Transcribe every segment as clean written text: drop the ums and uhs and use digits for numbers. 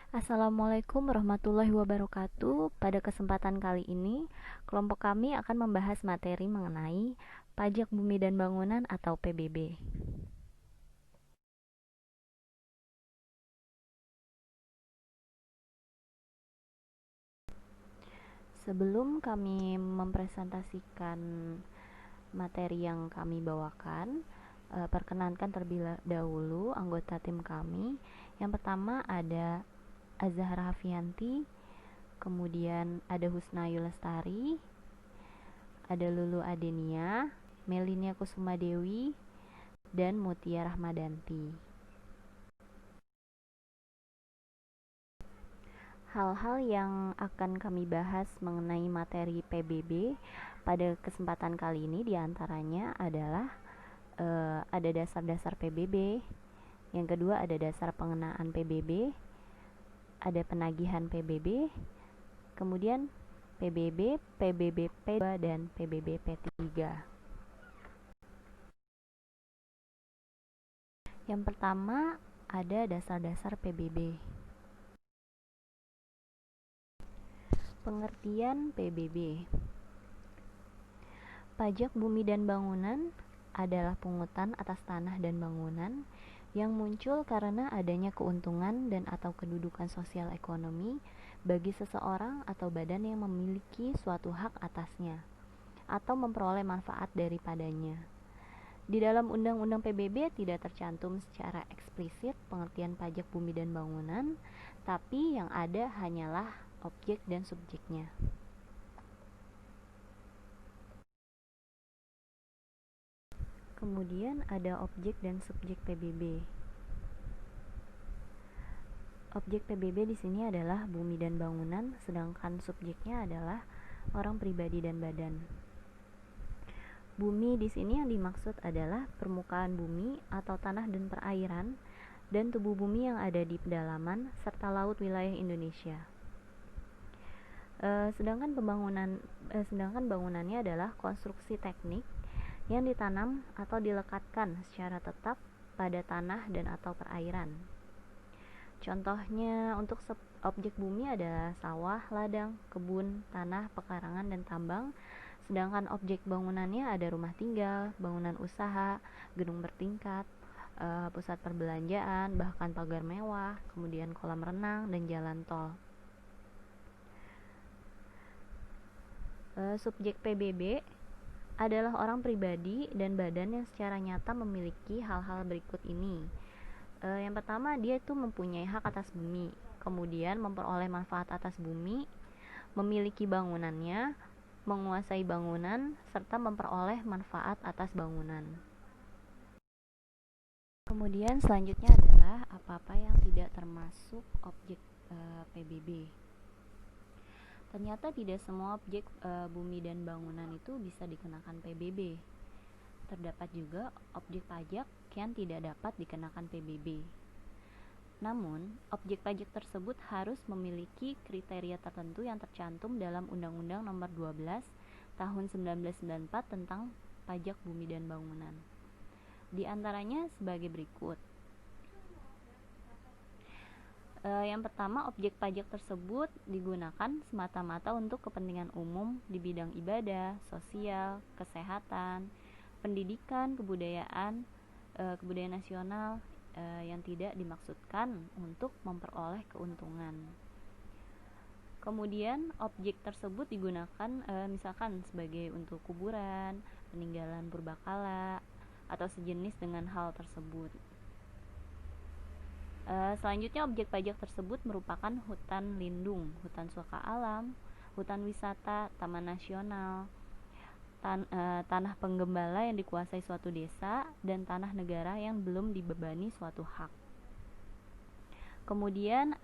Assalamualaikum warahmatullahi wabarakatuh. Pada kesempatan kali ini, kelompok kami akan membahas materi mengenai pajak bumi dan bangunan atau PBB. Sebelum kami mempresentasikan materi yang kami bawakan, perkenankan terlebih dahulu anggota tim kami. Yang pertama ada Azahra Hafianti, kemudian ada Husnayul Lestari, ada Lulu Adenia, Melinia Kusuma Dewi, dan Mutia Rahmadanti. Hal-hal yang akan kami bahas mengenai materi PBB pada kesempatan kali ini diantaranya adalah ada dasar-dasar PBB, yang kedua ada dasar pengenaan PBB, ada penagihan PBB, kemudian PBB, PBB P2, dan PBB P3. Yang pertama ada dasar-dasar PBB. Pengertian PBB. Pajak bumi dan bangunan adalah pungutan atas tanah dan bangunan yang muncul karena adanya keuntungan dan atau kedudukan sosial ekonomi bagi seseorang atau badan yang memiliki suatu hak atasnya atau memperoleh manfaat daripadanya. Di dalam Undang-Undang PBB tidak tercantum secara eksplisit pengertian pajak bumi dan bangunan, tapi yang ada hanyalah objek dan subjeknya. Kemudian ada objek dan subjek PBB. Objek PBB di sini adalah bumi dan bangunan, sedangkan subjeknya adalah orang pribadi dan badan. Bumi di sini yang dimaksud adalah permukaan bumi atau tanah dan perairan dan tubuh bumi yang ada di pedalaman serta laut wilayah Indonesia. Sedangkan bangunannya adalah konstruksi teknik yang ditanam atau dilekatkan secara tetap pada tanah dan atau perairan. Contohnya untuk objek bumi adalah sawah, ladang, kebun, tanah, pekarangan, dan tambang. Sedangkan objek bangunannya ada rumah tinggal, bangunan usaha, gedung bertingkat, pusat perbelanjaan, bahkan pagar mewah, kemudian kolam renang, dan jalan tol. Subjek PBB adalah orang pribadi dan badan yang secara nyata memiliki hal-hal berikut ini. Yang pertama, dia itu mempunyai hak atas bumi, kemudian memperoleh manfaat atas bumi, memiliki bangunannya, menguasai bangunan, serta memperoleh manfaat atas bangunan. Kemudian selanjutnya adalah apa-apa yang tidak termasuk objek PBB. Ternyata tidak semua objek bumi dan bangunan itu bisa dikenakan PBB. Terdapat juga objek pajak yang tidak dapat dikenakan PBB. Namun, objek pajak tersebut harus memiliki kriteria tertentu yang tercantum dalam Undang-Undang Nomor 12 Tahun 1994 tentang Pajak Bumi dan Bangunan. Di antaranya sebagai berikut. Yang pertama, objek pajak tersebut digunakan semata-mata untuk kepentingan umum di bidang ibadah, sosial, kesehatan, pendidikan, kebudayaan nasional yang tidak dimaksudkan untuk memperoleh keuntungan. Kemudian objek tersebut digunakan misalkan sebagai untuk kuburan, peninggalan purbakala, atau sejenis dengan hal tersebut. Selanjutnya objek pajak tersebut merupakan hutan lindung, hutan suaka alam, hutan wisata, taman nasional, tanah penggembala yang dikuasai suatu desa, dan tanah negara yang belum dibebani suatu hak. Kemudian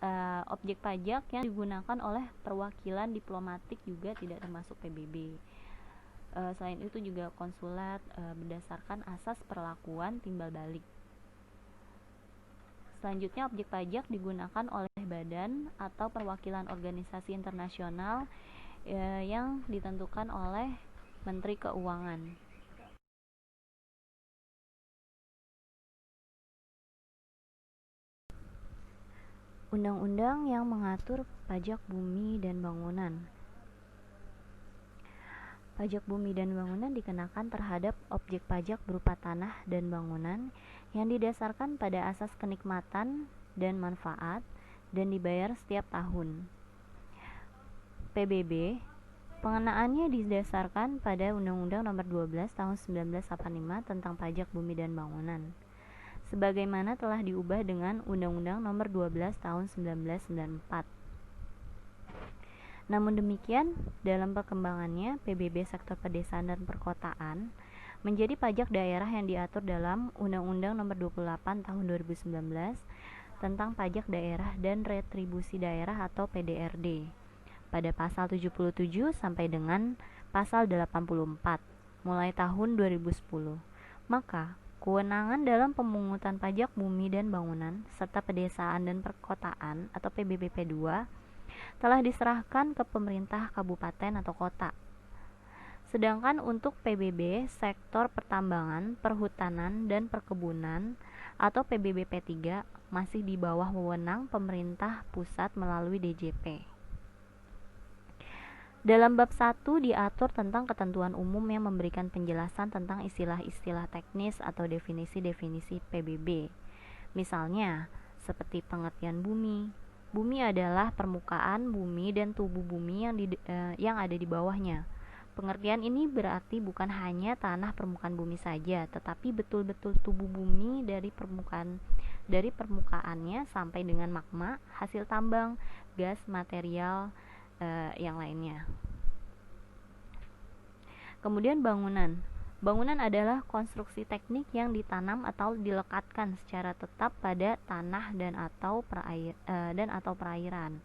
objek pajak yang digunakan oleh perwakilan diplomatik juga tidak termasuk PBB. Selain itu juga konsulat berdasarkan asas perlakuan timbal balik. Selanjutnya, objek pajak digunakan oleh badan atau perwakilan organisasi internasional yang ditentukan oleh Menteri Keuangan. Undang-undang yang mengatur pajak bumi dan bangunan. Pajak bumi dan bangunan dikenakan terhadap objek pajak berupa tanah dan bangunan yang didasarkan pada asas kenikmatan dan manfaat dan dibayar setiap tahun. PBB, pengenaannya didasarkan pada Undang-Undang Nomor 12 Tahun 1985 tentang Pajak Bumi dan Bangunan, sebagaimana telah diubah dengan Undang-Undang Nomor 12 Tahun 1994. Namun demikian, dalam perkembangannya, PBB sektor pedesaan dan perkotaan menjadi pajak daerah yang diatur dalam Undang-Undang Nomor 28 Tahun 2019 tentang Pajak Daerah dan Retribusi Daerah atau PDRD pada pasal 77 sampai dengan pasal 84 mulai tahun 2010. Maka, kewenangan dalam pemungutan pajak bumi dan bangunan serta pedesaan dan perkotaan atau PBBP 2 telah diserahkan ke pemerintah kabupaten atau kota. Sedangkan untuk PBB sektor pertambangan, perhutanan, dan perkebunan atau PBBP 3 masih di bawah wewenang pemerintah pusat melalui DJP. Dalam bab 1 diatur tentang ketentuan umum yang memberikan penjelasan tentang istilah-istilah teknis atau definisi-definisi PBB. Misalnya, seperti pengertian bumi. Bumi adalah permukaan bumi dan tubuh bumi yang ada di bawahnya. Pengertian ini berarti bukan hanya tanah permukaan bumi saja, tetapi betul-betul tubuh bumi dari permukaannya sampai dengan magma, hasil tambang, gas, material, yang lainnya. Kemudian bangunan. Bangunan adalah konstruksi teknik yang ditanam atau dilekatkan secara tetap pada tanah dan atau perairan.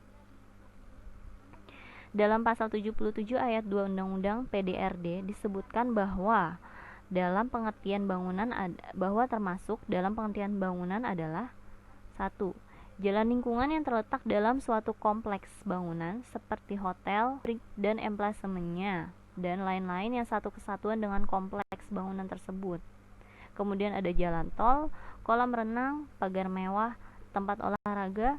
Dalam pasal 77 ayat 2 Undang-Undang PDRD disebutkan bahwa termasuk dalam pengertian bangunan adalah 1. Jalan lingkungan yang terletak dalam suatu kompleks bangunan seperti hotel, dan emplasemennya dan lain-lain yang satu kesatuan dengan kompleks bangunan tersebut. Kemudian ada jalan tol, kolam renang, pagar mewah, tempat olahraga,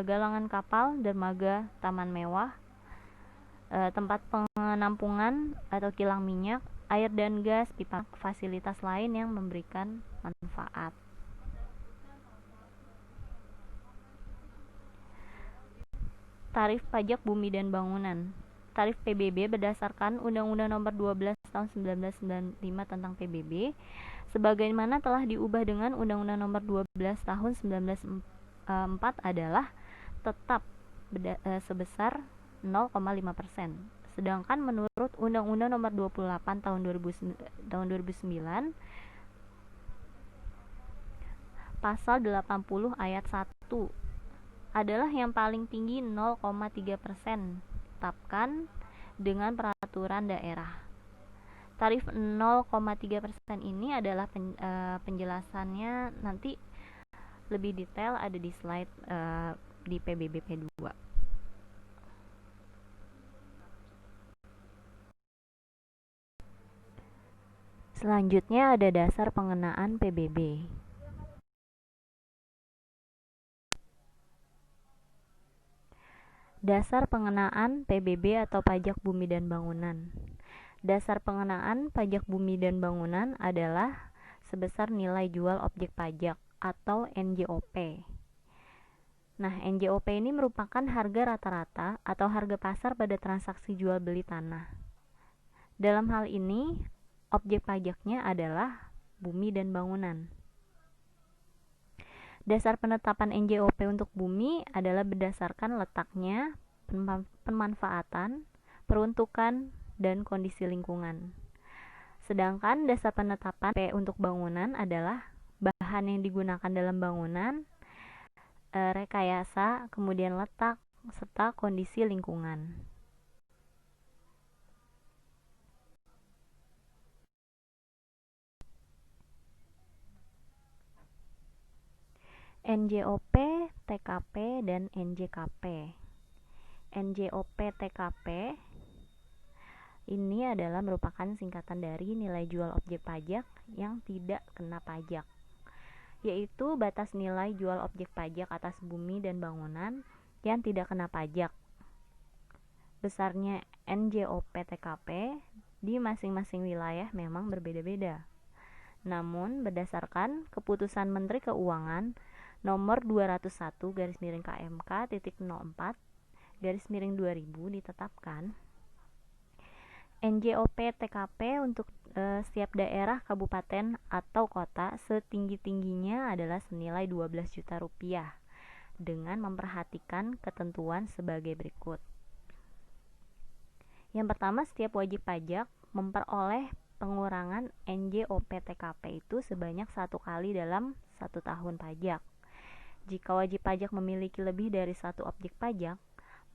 galangan kapal, dermaga, taman mewah, tempat penampungan atau kilang minyak, air dan gas, pipa, fasilitas lain yang memberikan manfaat. Tarif pajak bumi dan bangunan. Tarif PBB berdasarkan Undang-Undang Nomor 12 Tahun 1995 tentang PBB, sebagaimana telah diubah dengan Undang-Undang Nomor 12 Tahun 1994 adalah tetap sebesar 0,5%. Sedangkan menurut Undang-Undang Nomor 28 Tahun 2009 Pasal 80 ayat 1 adalah yang paling tinggi 0,3%, tetapkan dengan peraturan daerah. Tarif 0,3% ini adalah penjelasannya nanti lebih detail ada di slide di PBBP 2. Selanjutnya ada dasar pengenaan PBB. Dasar pengenaan PBB atau pajak bumi dan bangunan. Dasar pengenaan pajak bumi dan bangunan adalah sebesar nilai jual objek pajak atau NJOP. Nah, NJOP ini merupakan harga rata-rata atau harga pasar pada transaksi jual beli tanah. Dalam hal ini, objek pajaknya adalah bumi dan bangunan. Dasar penetapan NJOP untuk bumi adalah berdasarkan letaknya, pemanfaatan, peruntukan, dan kondisi lingkungan. Sedangkan dasar penetapan P untuk bangunan adalah bahan yang digunakan dalam bangunan, rekayasa, kemudian letak, serta kondisi lingkungan. NJOP, TKP, dan NJKP. NJOP TKP ini adalah merupakan singkatan dari nilai jual objek pajak yang tidak kena pajak. yaitu batas nilai jual objek pajak atas bumi dan bangunan yang tidak kena pajak. Besarnya NJOP TKP di masing-masing wilayah memang berbeda-beda. Namun, berdasarkan Keputusan Menteri Keuangan Nomor 201/KMK.04/2000 ditetapkan NJOP TKP untuk setiap daerah, kabupaten, atau kota setinggi-tingginya adalah senilai 12 juta rupiah dengan memperhatikan ketentuan sebagai berikut. Yang pertama, setiap wajib pajak memperoleh pengurangan NJOP TKP itu sebanyak 1 kali dalam 1 tahun pajak. Jika wajib pajak memiliki lebih dari 1 objek pajak,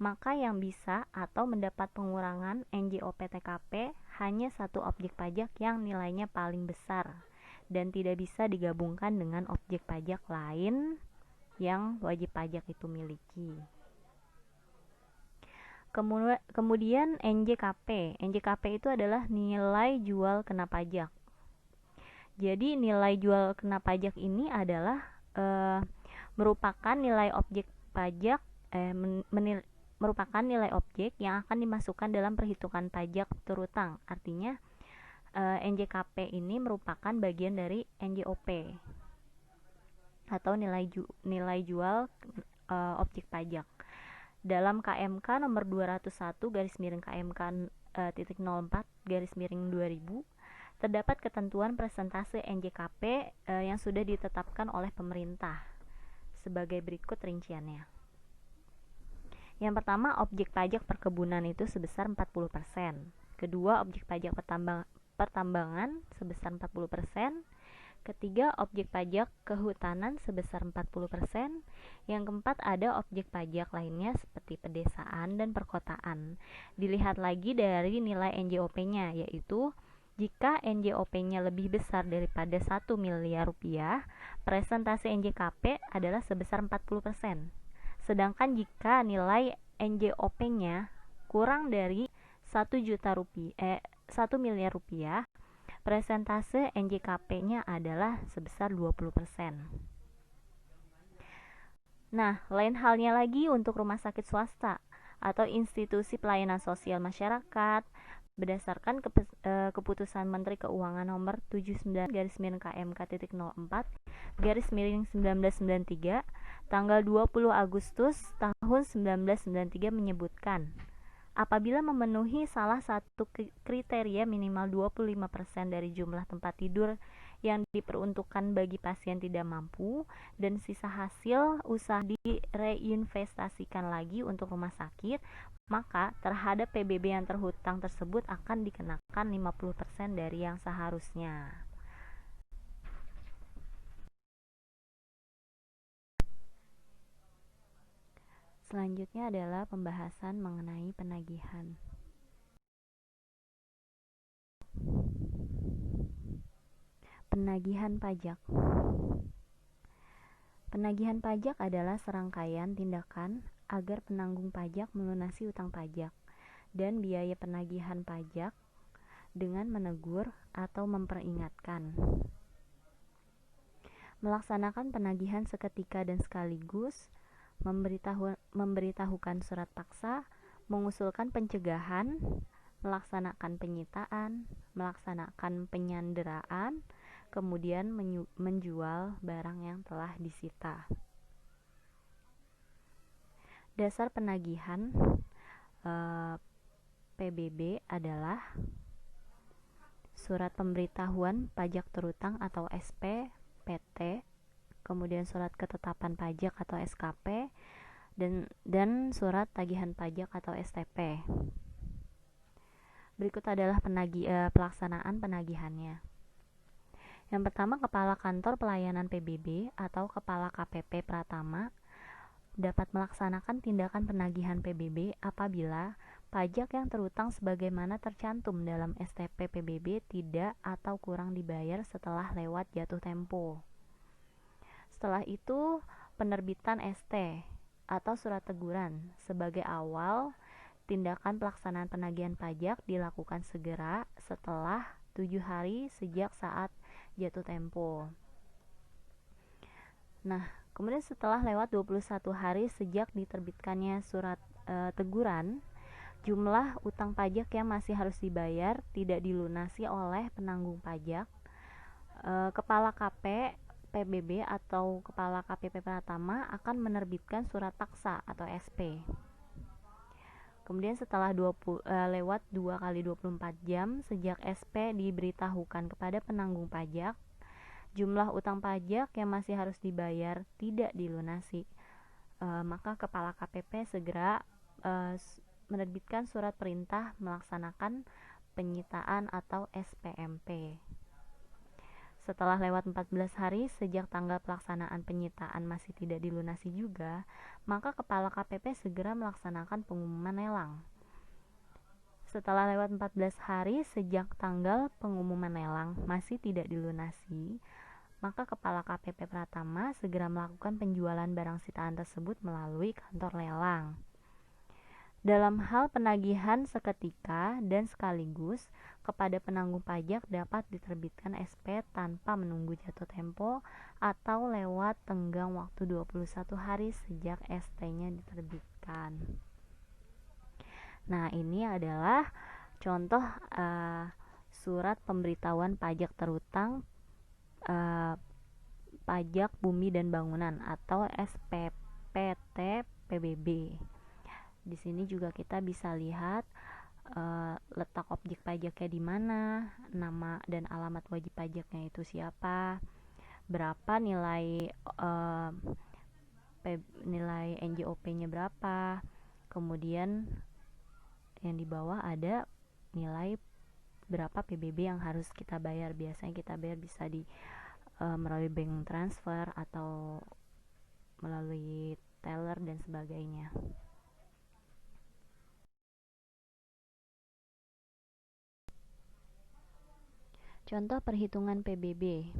maka yang bisa atau mendapat pengurangan NJOP TKP hanya 1 objek pajak yang nilainya paling besar dan tidak bisa digabungkan dengan objek pajak lain yang wajib pajak itu miliki. Kemudian NJKP. NJKP itu adalah nilai jual kena pajak. Jadi nilai jual kena pajak ini adalah merupakan nilai objek pajak merupakan nilai objek yang akan dimasukkan dalam perhitungan pajak terutang. Artinya NJKP ini merupakan bagian dari NJOP atau nilai jual objek pajak. Dalam KMK nomor 201/KMK.04/2000 terdapat ketentuan persentase NJKP yang sudah ditetapkan oleh pemerintah sebagai berikut rinciannya. Yang pertama, objek pajak perkebunan itu sebesar 40%. Kedua, objek pajak pertambangan sebesar 40%. Ketiga, objek pajak kehutanan sebesar 40%. Yang keempat, ada objek pajak lainnya seperti pedesaan dan perkotaan. Dilihat lagi dari nilai NJOP-nya, yaitu jika NJOP-nya lebih besar daripada 1 miliar rupiah, presentase NJKP adalah sebesar 40%. Sedangkan jika nilai NJOP-nya kurang dari 1 miliar rupiah, presentase NJKP-nya adalah sebesar 20%. Nah, lain halnya lagi untuk rumah sakit swasta atau institusi pelayanan sosial masyarakat. Berdasarkan Keputusan Menteri Keuangan Nomor 79/KMK.04/1993 tanggal 20 Agustus tahun 1993 menyebutkan apabila memenuhi salah satu kriteria minimal 25% dari jumlah tempat tidur yang diperuntukkan bagi pasien tidak mampu dan sisa hasil usaha direinvestasikan lagi untuk rumah sakit, maka terhadap PBB yang terhutang tersebut akan dikenakan 50% dari yang seharusnya. Selanjutnya adalah pembahasan mengenai penagihan. Penagihan pajak. Penagihan pajak adalah serangkaian tindakan agar penanggung pajak melunasi utang pajak dan biaya penagihan pajak dengan menegur atau memperingatkan. Melaksanakan penagihan seketika dan sekaligus, memberitahukan surat paksa, mengusulkan pencegahan, melaksanakan penyitaan, melaksanakan penyanderaan, kemudian menjual barang yang telah disita. Dasar penagihan PBB adalah surat pemberitahuan pajak terutang atau SPPT, kemudian surat ketetapan pajak atau SKP, dan surat tagihan pajak atau STP. Berikut adalah pelaksanaan penagihannya. Yang pertama, Kepala Kantor Pelayanan PBB atau Kepala KPP Pratama dapat melaksanakan tindakan penagihan PBB apabila pajak yang terutang sebagaimana tercantum dalam STP PBB tidak atau kurang dibayar setelah lewat jatuh tempo. Setelah itu, penerbitan ST atau surat teguran sebagai awal tindakan pelaksanaan penagihan pajak dilakukan segera setelah 7 hari sejak saat jatuh tempo. Nah, kemudian setelah lewat 21 hari sejak diterbitkannya surat teguran, jumlah utang pajak yang masih harus dibayar tidak dilunasi oleh penanggung pajak, Kepala KP PBB atau Kepala KPP Pratama akan menerbitkan surat paksa atau SP. Kemudian setelah lewat 2 kali 24 jam sejak SP diberitahukan kepada penanggung pajak, jumlah utang pajak yang masih harus dibayar tidak dilunasi, maka Kepala KPP segera menerbitkan surat perintah melaksanakan penyitaan atau SPMP. Setelah lewat 14 hari sejak tanggal pelaksanaan penyitaan masih tidak dilunasi juga, maka Kepala KPP segera melaksanakan pengumuman lelang. Setelah lewat 14 hari sejak tanggal pengumuman lelang masih tidak dilunasi, maka Kepala KPP Pratama segera melakukan penjualan barang sitaan tersebut melalui kantor lelang. Dalam hal penagihan seketika dan sekaligus kepada penanggung pajak dapat diterbitkan SP tanpa menunggu jatuh tempo atau lewat tenggang waktu 21 hari sejak ST-nya diterbitkan. Nah, ini adalah contoh surat pemberitahuan pajak terutang pajak bumi dan bangunan atau SPPT PBB. Di sini juga kita bisa lihat letak objek pajaknya di mana, nama dan alamat wajib pajaknya itu siapa, berapa nilai nilai NJOP-nya berapa, kemudian yang di bawah ada nilai berapa PBB yang harus kita bayar. Biasanya kita bayar bisa di melalui bank transfer atau melalui teller dan sebagainya. Contoh perhitungan PBB.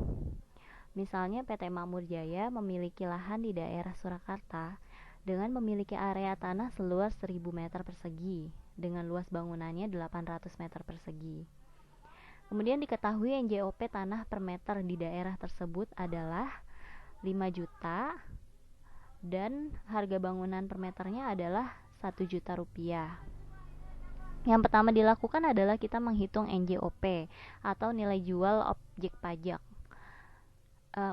Misalnya PT Makmur Jaya memiliki lahan di daerah Surakarta dengan memiliki area tanah seluas 1000 meter persegi dengan luas bangunannya 800 meter persegi. Kemudian diketahui NJOP tanah per meter di daerah tersebut adalah 5 juta dan harga bangunan per meternya adalah 1 juta rupiah. Yang pertama dilakukan adalah kita menghitung NJOP atau nilai jual objek pajak.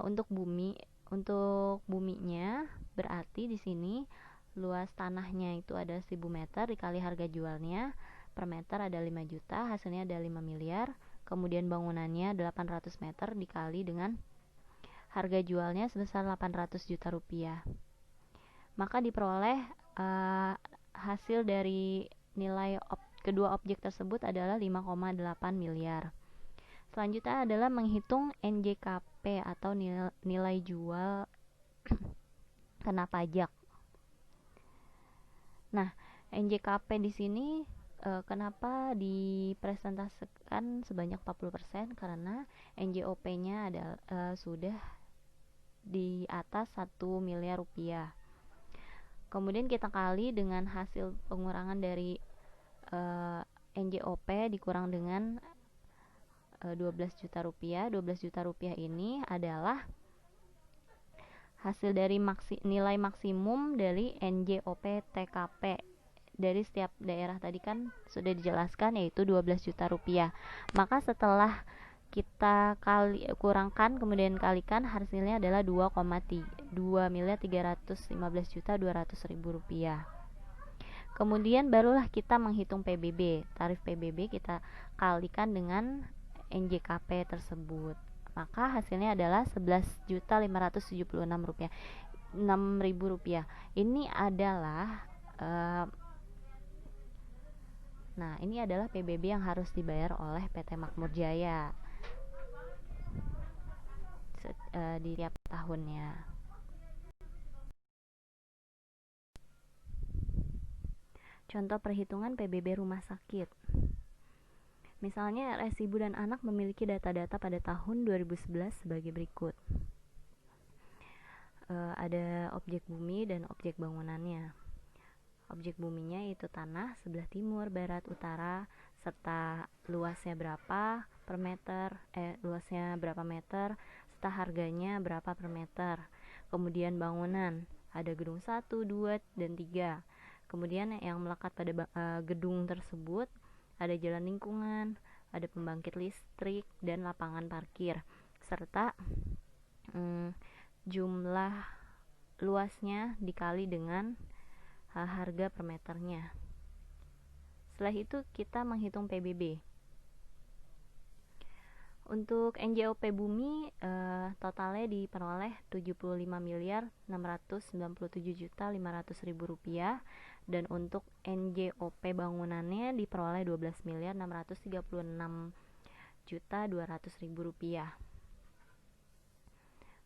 Untuk buminya berarti di sini luas tanahnya itu ada 1000 meter dikali harga jualnya per meter ada 5 juta, hasilnya ada 5 miliar. Kemudian bangunannya 800 meter dikali dengan harga jualnya sebesar 800 juta rupiah. Maka diperoleh hasil dari nilai kedua objek tersebut adalah 5,8 miliar. Selanjutnya adalah menghitung NJKP atau nilai jual kena pajak. Nah, NJKP di sini kenapa dipresentasikan sebanyak 40%? Karena NJOP-nya adalah sudah di atas 1 miliar rupiah. Kemudian kita kali dengan hasil pengurangan dari NJOP dikurang dengan 12 juta rupiah. 12 juta rupiah ini adalah hasil dari nilai maksimum dari NJOP TKP dari setiap daerah. Tadi kan sudah dijelaskan yaitu 12 juta rupiah. Maka setelah kita kurangkan kemudian kalikan hasilnya adalah 2,315.200.000 rupiah. Kemudian barulah kita menghitung PBB. Tarif PBB kita kalikan dengan NJKP tersebut. Maka hasilnya adalah 11.576.000 rupiah. Ini adalah ini adalah PBB yang harus dibayar oleh PT Makmur Jaya di tiap tahunnya. Contoh perhitungan PBB rumah sakit. Misalnya RS Ibu dan Anak memiliki data-data pada tahun 2011 sebagai berikut. Ada objek bumi dan objek bangunannya. Objek buminya itu tanah sebelah timur, barat, utara, serta luasnya berapa per meter, luasnya berapa meter, serta harganya berapa per meter. Kemudian bangunan, ada gedung 1, 2, dan 3. Kemudian yang melekat pada gedung tersebut ada jalan lingkungan, ada pembangkit listrik, dan lapangan parkir, serta jumlah luasnya dikali dengan harga per meternya. Setelah itu kita menghitung PBB. Untuk NJOP bumi totalnya diperoleh 75.697.500.000 rupiah, dan untuk NJOP bangunannya diperoleh 12.636.200.000 rupiah.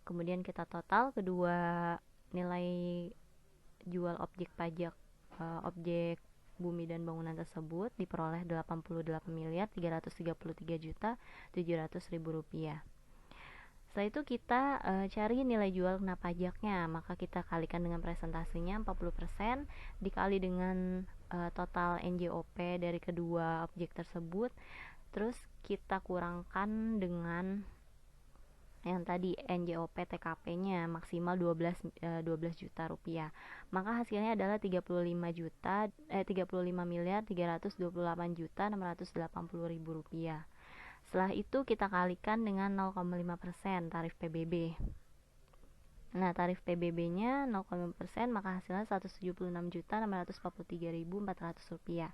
Kemudian kita total kedua nilai jual objek pajak objek bumi dan bangunan tersebut diperoleh 88.333.700.000 rupiah. Setelah itu kita cari nilai jual kena pajaknya, maka kita kalikan dengan presentasinya 40% dikali dengan total NJOP dari kedua objek tersebut, terus kita kurangkan dengan yang tadi NJOP TKP-nya maksimal 12 juta rupiah. Maka hasilnya adalah 35.328.680.000 rupiah. Setelah itu kita kalikan dengan 0,5% tarif PBB. Nah, tarif PBB-nya 0,5%, maka hasilnya 176.643.400 rupiah.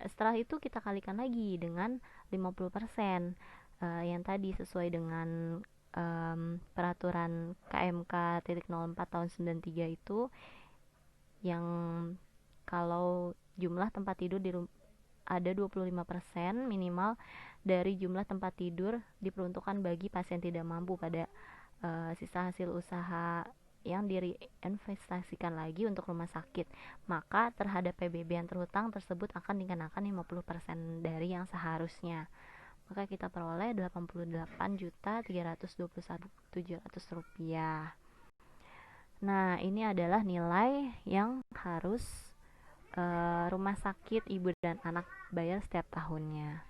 Setelah itu kita kalikan lagi dengan 50%. Yang tadi sesuai dengan peraturan KMK 04 tahun 93 itu, yang kalau jumlah tempat tidur ada 25% minimal dari jumlah tempat tidur diperuntukkan bagi pasien tidak mampu pada sisa hasil usaha yang diinvestasikan lagi untuk rumah sakit, maka terhadap PBB yang terhutang tersebut akan dikenakan 50% dari yang seharusnya. Maka kita peroleh 88.321.700 rupiah. Nah, ini adalah nilai yang harus rumah sakit ibu dan anak bayar setiap tahunnya.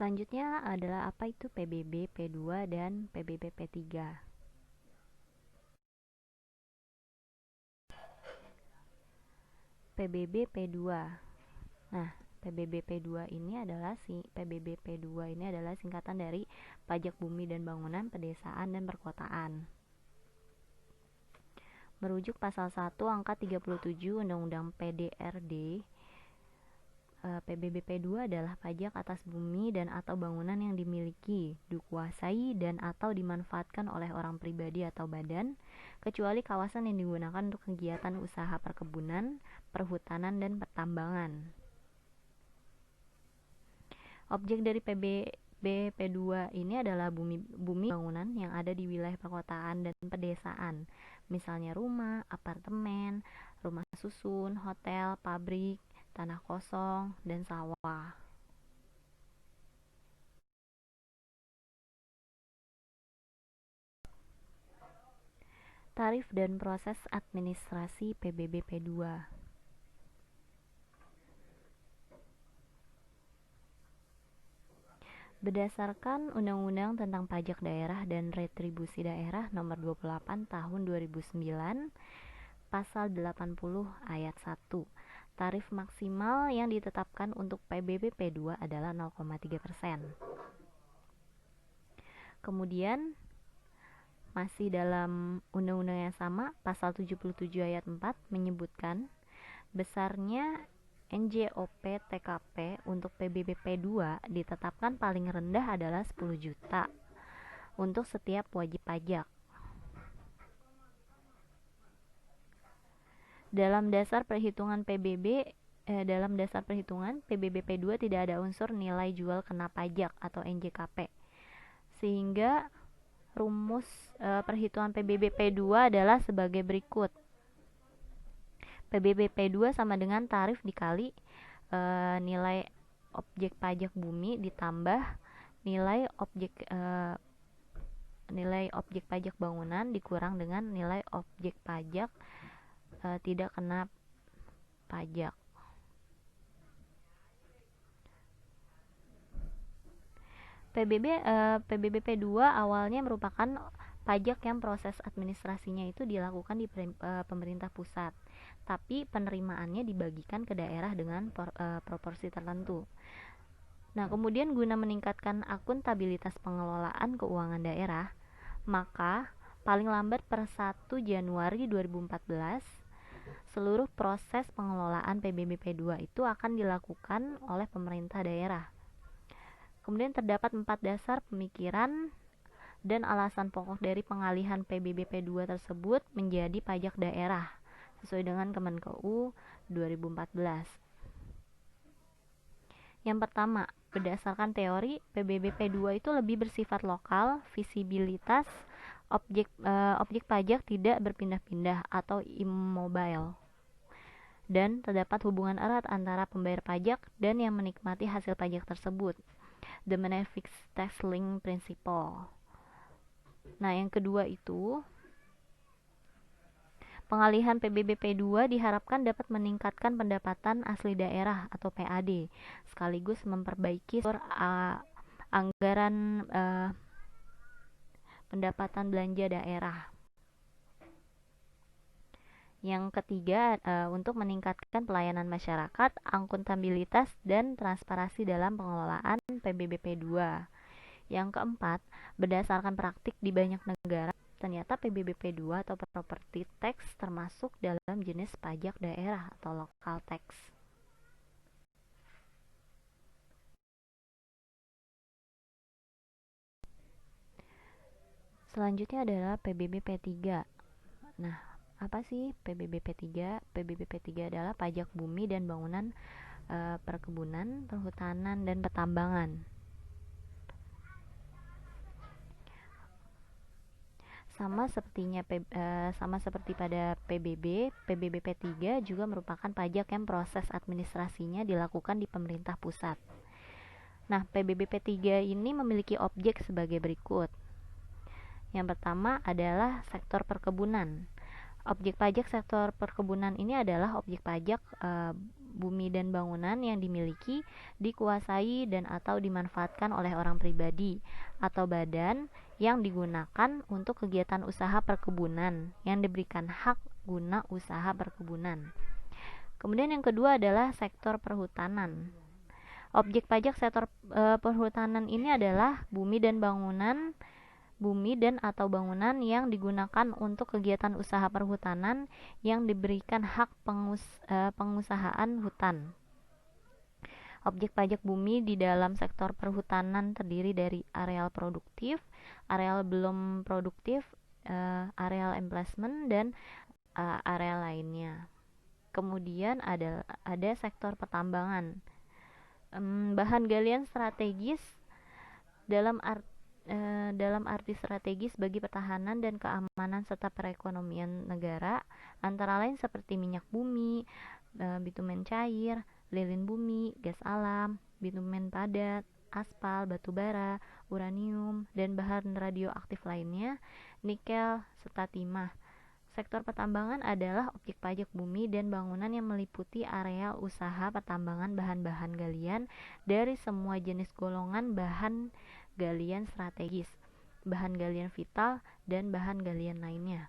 Selanjutnya adalah apa itu PBB P2 dan PBB P3. PBB P2. Nah, PBB P2 ini adalah singkatan dari Pajak Bumi dan Bangunan Pedesaan dan Perkotaan. Merujuk pasal 1 angka 37 Undang-Undang PDRD, PBB P2 adalah pajak atas bumi dan atau bangunan yang dimiliki, dikuasai dan atau dimanfaatkan oleh orang pribadi atau badan, kecuali kawasan yang digunakan untuk kegiatan usaha perkebunan, perhutanan, dan pertambangan. Objek dari PBB P2 ini adalah bumi bangunan yang ada di wilayah perkotaan dan pedesaan, misalnya rumah, apartemen, rumah susun, hotel, pabrik, tanah kosong, dan sawah. Tarif dan proses administrasi PBB P2. Berdasarkan Undang-Undang tentang Pajak Daerah dan Retribusi Daerah Nomor 28 Tahun 2009, Pasal 80 Ayat 1, tarif maksimal yang ditetapkan untuk PBB P2 adalah 0,3%. Kemudian masih dalam undang-undang yang sama, Pasal 77 Ayat 4 menyebutkan besarnya NJOP TKP untuk PBB P2 ditetapkan paling rendah adalah 10 juta untuk setiap wajib pajak. Dalam dasar perhitungan PBB P2 tidak ada unsur nilai jual kena pajak atau NJKP, sehingga rumus perhitungan PBB P2 adalah sebagai berikut. PBB P2 sama dengan tarif dikali nilai objek pajak bumi ditambah nilai objek pajak bangunan dikurang dengan nilai objek pajak tidak kena pajak. PBB P2 awalnya merupakan pajak yang proses administrasinya itu dilakukan di pemerintah pusat, tapi penerimaannya dibagikan ke daerah dengan proporsi tertentu. Nah, kemudian guna meningkatkan akuntabilitas pengelolaan keuangan daerah, maka paling lambat per 1 Januari 2014 seluruh proses pengelolaan PBB P2 itu akan dilakukan oleh pemerintah daerah. Kemudian terdapat 4 dasar pemikiran dan alasan pokok dari pengalihan PBB P2 tersebut menjadi pajak daerah sesuai dengan Kemenkeu 2014. Yang pertama, berdasarkan teori, PBB P2 itu lebih bersifat lokal, visibilitas objek pajak tidak berpindah-pindah atau immobile, dan terdapat hubungan erat antara pembayar pajak dan yang menikmati hasil pajak tersebut, the Benefits Tax Link Principle. Nah, yang kedua itu pengalihan PBB P2 diharapkan dapat meningkatkan pendapatan asli daerah atau PAD, sekaligus memperbaiki anggaran pendapatan belanja daerah. Yang ketiga, untuk meningkatkan pelayanan masyarakat, akuntabilitas dan transparansi dalam pengelolaan PBB P2. Yang keempat, berdasarkan praktik di banyak negara, ternyata PBB P2 atau property tax termasuk dalam jenis pajak daerah atau local tax. Selanjutnya adalah PBB P3. Nah, apa sih PBB P3? PBB P3 adalah pajak bumi dan bangunan perkebunan, perhutanan, dan pertambangan. Sama seperti pada PBB P3 juga merupakan pajak yang proses administrasinya dilakukan di pemerintah pusat. Nah, PBB P3 ini memiliki objek sebagai berikut. Yang pertama adalah sektor perkebunan. Objek pajak sektor perkebunan ini adalah objek pajak bumi dan bangunan yang dimiliki, dikuasai, dan atau dimanfaatkan oleh orang pribadi atau badan yang digunakan untuk kegiatan usaha perkebunan yang diberikan hak guna usaha perkebunan. Kemudian yang kedua adalah sektor perhutanan. Objek pajak sektor perhutanan ini adalah bumi dan atau bangunan yang digunakan untuk kegiatan usaha perhutanan yang diberikan hak pengusahaan hutan. Objek pajak bumi di dalam sektor perhutanan terdiri dari areal produktif, areal belum produktif, areal emplacement, dan areal lainnya. Kemudian ada sektor pertambangan. Bahan galian strategis dalam arti strategis bagi pertahanan dan keamanan serta perekonomian negara, antara lain seperti minyak bumi, bitumen cair, lilin bumi, gas alam, bitumen padat, aspal, batu bara, uranium, dan bahan radioaktif lainnya, nikel, serta timah. Sektor pertambangan adalah objek pajak bumi dan bangunan yang meliputi area usaha pertambangan bahan-bahan galian dari semua jenis golongan bahan galian strategis, bahan galian vital, dan bahan galian lainnya.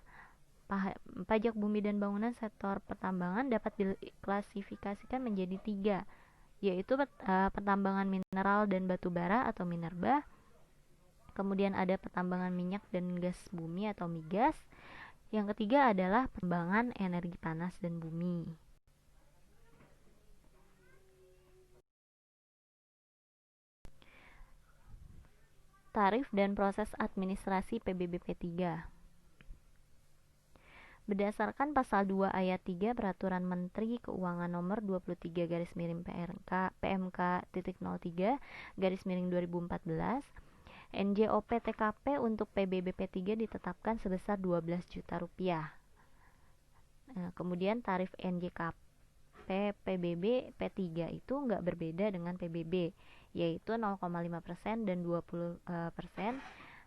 Pajak bumi dan bangunan sektor pertambangan dapat diklasifikasikan menjadi 3, yaitu pertambangan mineral dan batu bara atau minerba, kemudian ada pertambangan minyak dan gas bumi atau migas, yang ketiga adalah pertambangan energi panas dan bumi. Tarif dan proses administrasi PBB P3. Berdasarkan pasal 2 ayat 3 Peraturan Menteri Keuangan Nomor 23/PMK/03/2014, NJOP TKP untuk PBB P3 ditetapkan sebesar 12 juta rupiah. Kemudian tarif NJKP PBB P3 itu nggak berbeda dengan PBB, yaitu 0,5% dan 20%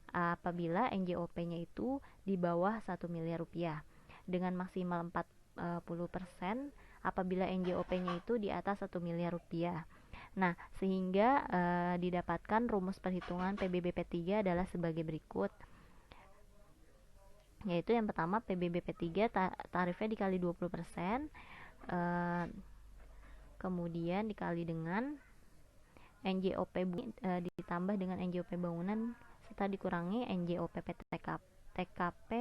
apabila NJOP-nya itu di bawah 1 miliar rupiah, dengan maksimal 40% apabila NJOP-nya itu di atas 1 miliar rupiah. Nah, sehingga didapatkan rumus perhitungan PBBP3 adalah sebagai berikut. Yaitu yang pertama, PBBP3 tarifnya dikali 20%, kemudian dikali dengan NJOP ditambah dengan NJOP bangunan serta dikurangi NJOP TKP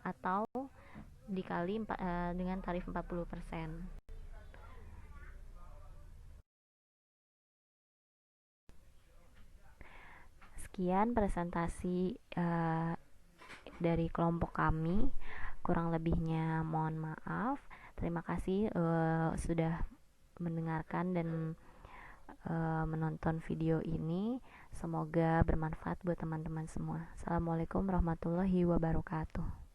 atau dikali dengan tarif 40%. Sekian presentasi dari kelompok kami. Kurang lebihnya mohon maaf. Terima kasih sudah mendengarkan dan menonton video ini. Semoga bermanfaat buat teman-teman semua. Assalamualaikum warahmatullahi wabarakatuh.